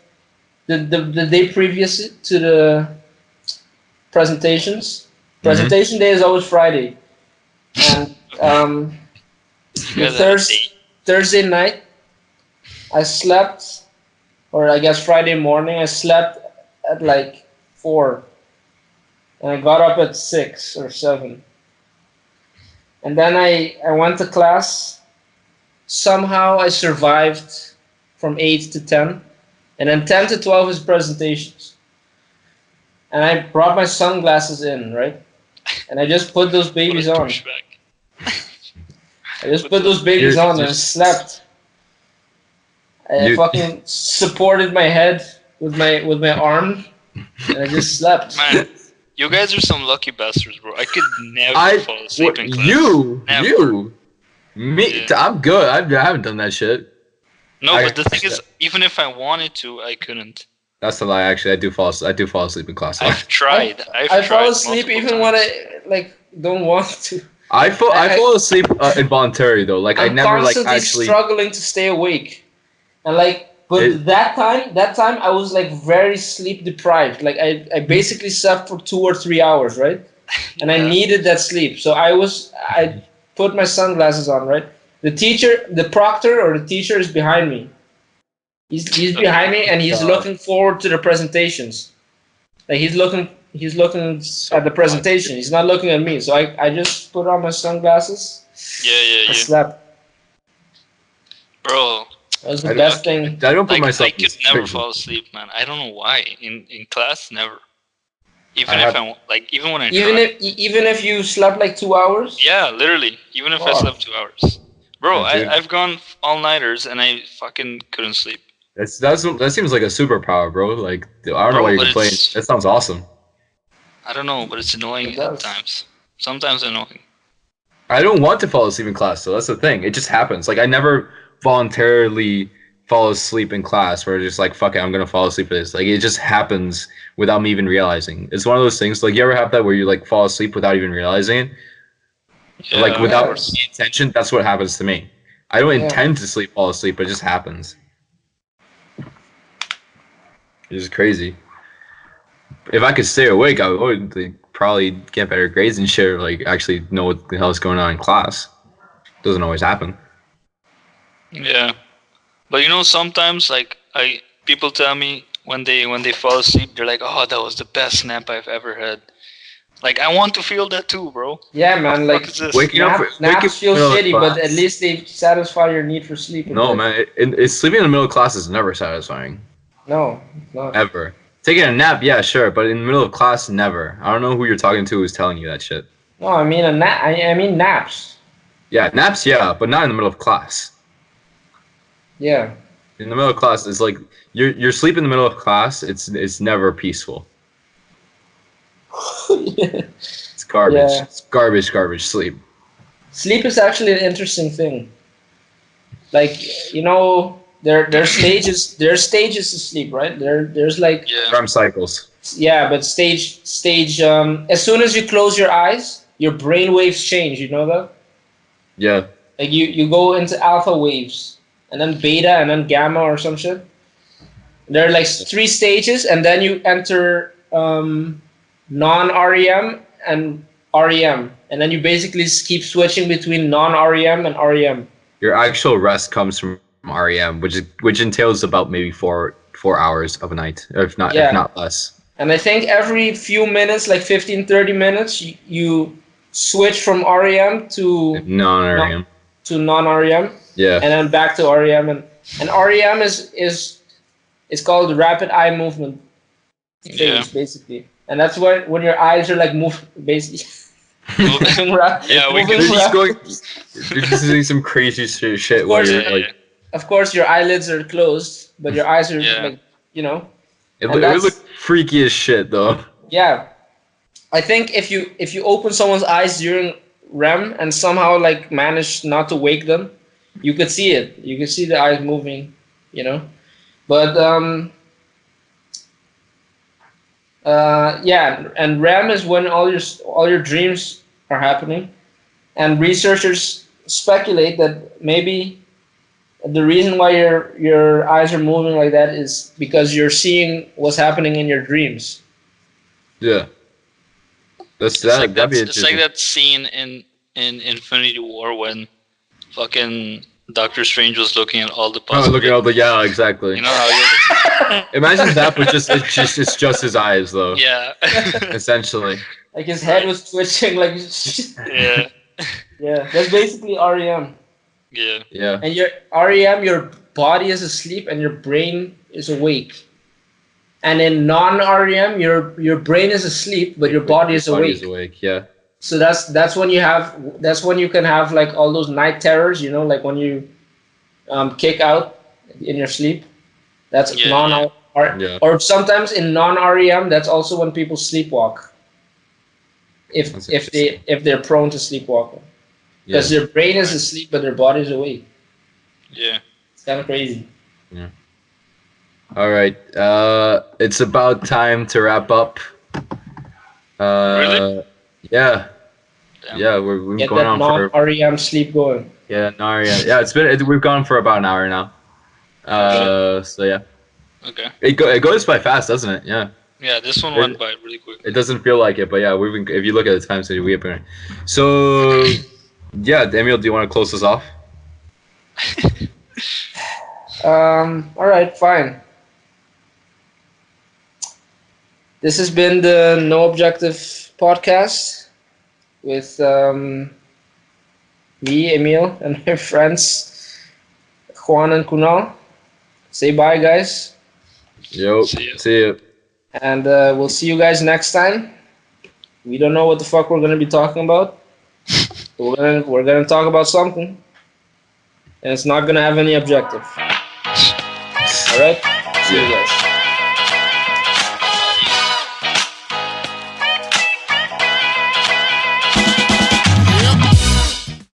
the day previous to the presentations, presentation day is always Friday, and You guys had a date. Thursday night, I slept, or I guess Friday morning, I slept at like 4, and I got up at 6 or 7, and then I went to class. Somehow I survived from 8 to 10, and then 10 to 12 is presentations. And I brought my sunglasses in, right? And I just put those babies What a on. pushback. I just put those babies You're- on and slept. I You- fucking supported my head with my arm, and I just slept. Man, you guys are some lucky bastards, bro. I could never fall asleep in class. You, me. Yeah. I'm good. I haven't done that shit. No, I- but the thing is, even if I wanted to, I couldn't. That's a lie. Actually, I do fall asleep in class. I've tried. I I've fall tried asleep multiple even when times. I don't want to. I fall asleep involuntarily though. Like I I'm never like constantly actually. struggling to stay awake, and but It- that time I was like very sleep deprived. Like I basically slept for 2 or 3 hours, right? And I Yeah. needed that sleep, so I put my sunglasses on, right? The proctor or the teacher is behind me. He's behind me, and he's God. looking forward to the presentations. Like he's looking at the presentation. He's not looking at me. So I just put on my sunglasses. I Yeah. slept. Bro, That was the best thing. I don't put Like myself. I could in never situation. fall asleep, man. I don't know why. In class, never. Even I if have- even when I Even try. even if you slept like 2 hours. Yeah, literally. Even if I Wow. slept 2 hours. Bro, Yeah, dude. I've gone all nighters and I fucking couldn't sleep. That seems like a superpower, bro. Like I don't know Bro, why you but complain. it's- That sounds awesome. I don't know, but it's annoying It at does. times. Sometimes annoying. I don't want to fall asleep in class, so that's the thing. It just happens. Like I never voluntarily fall asleep in class where it's just like fuck it, I'm gonna fall asleep for this. Like it just happens without me even realizing. It's one of those things. Like you ever have that where you like fall asleep without even realizing it? Yeah, Like of without course. any intention. That's what happens to me. I don't Yeah. intend to fall asleep, but it just happens. It's just crazy. If I could stay awake, I would like, probably get better grades and shit. Or, like actually know what the hell is going on in class. Doesn't always happen. Yeah. But you know, sometimes like people tell me when they fall asleep, they're like, "Oh, that was the best nap I've ever had." Like I want to feel that too, bro. Yeah, man. What Like is this? Waking up, naps feel middle of shitty, but class. at least they satisfy your need for sleep. No, man. It's sleeping in the middle of class is never satisfying. No, it's not. Ever. Taking a nap, yeah, sure, but in the middle of class, never. I don't know who you're talking to who's telling you that shit. No, I mean a nap. I mean naps. Yeah, naps, yeah, but not in the middle of class. Yeah. In the middle of class, it's like you're sleeping in the middle of class. It's never peaceful. It's garbage. Yeah. It's garbage sleep. Sleep is actually an interesting thing. Like there's stages to sleep, right? There's like Yeah. REM cycles. yeah, but stage as soon as you close your eyes, your brain waves change. You know that? Yeah. Like you go into alpha waves, and then beta, and then gamma or some shit. There are like 3 stages, and then you enter non-REM and REM, and then you basically keep switching between non-REM and REM. Your actual rest comes from REM, which entails about maybe 4 hours of a night, if not less. And I think every few minutes, like 15, 30 minutes, you switch from REM to Non-REM. non-REM, Yeah. and then back to REM, and REM is called rapid eye movement phase, Yeah. basically, and that's when your eyes are like basically. moving ra- Yeah, we moving They're just ra- going. They're just doing some crazy shit while course, you're Yeah, like. yeah. Of course, your eyelids are closed, but your eyes are Yeah. like It and would that's- look freaky as shit though. yeah. I think if you open someone's eyes during REM and somehow like manage not to wake them, you could see it. You could see the eyes moving, But yeah, and REM is when all your dreams are happening, and researchers speculate that maybe the reason why your eyes are moving like that is because you're seeing what's happening in your dreams. Yeah. It's That'd be like interesting. that scene in Infinity War when fucking Doctor Strange was looking at all the Oh, look at possibilities. all the yeah, exactly. You know how Imagine that, but it's just his eyes though. yeah. Essentially. Like his head was twitching, like Yeah. yeah. That's basically REM. Yeah. Yeah. And your REM, your body is asleep and your brain is awake. And in non-REM, your brain is asleep, but your body is awake. Yeah. So that's when you can have like all those night terrors, like when you kick out in your sleep. That's Yeah, non Yeah. or sometimes in non-REM, that's also when people sleepwalk. That's If they're prone to sleepwalking. Because their brain is asleep but their body is awake. Yeah. It's kind of crazy. All right. It's about time to wrap up. Really? Yeah. Damn. Yeah, we've Get going that on for non-REM sleep going. yeah, no, yeah. We've gone for about an hour now. So yeah. Okay. It goes by fast, doesn't it? Yeah. Yeah, this one went by really quick. It doesn't feel like it, but yeah, if you look at the time, so we have been. So yeah, Emil, do you want to close this off? All right, fine. This has been the No Objective podcast with me, Emil, and my friends Juan and Kunal. Say bye, guys. Yo, See ya. see you. And we'll see you guys next time. We don't know what the fuck we're gonna be talking about. But we're gonna talk about something, and it's not gonna have any objective. All right. See you guys.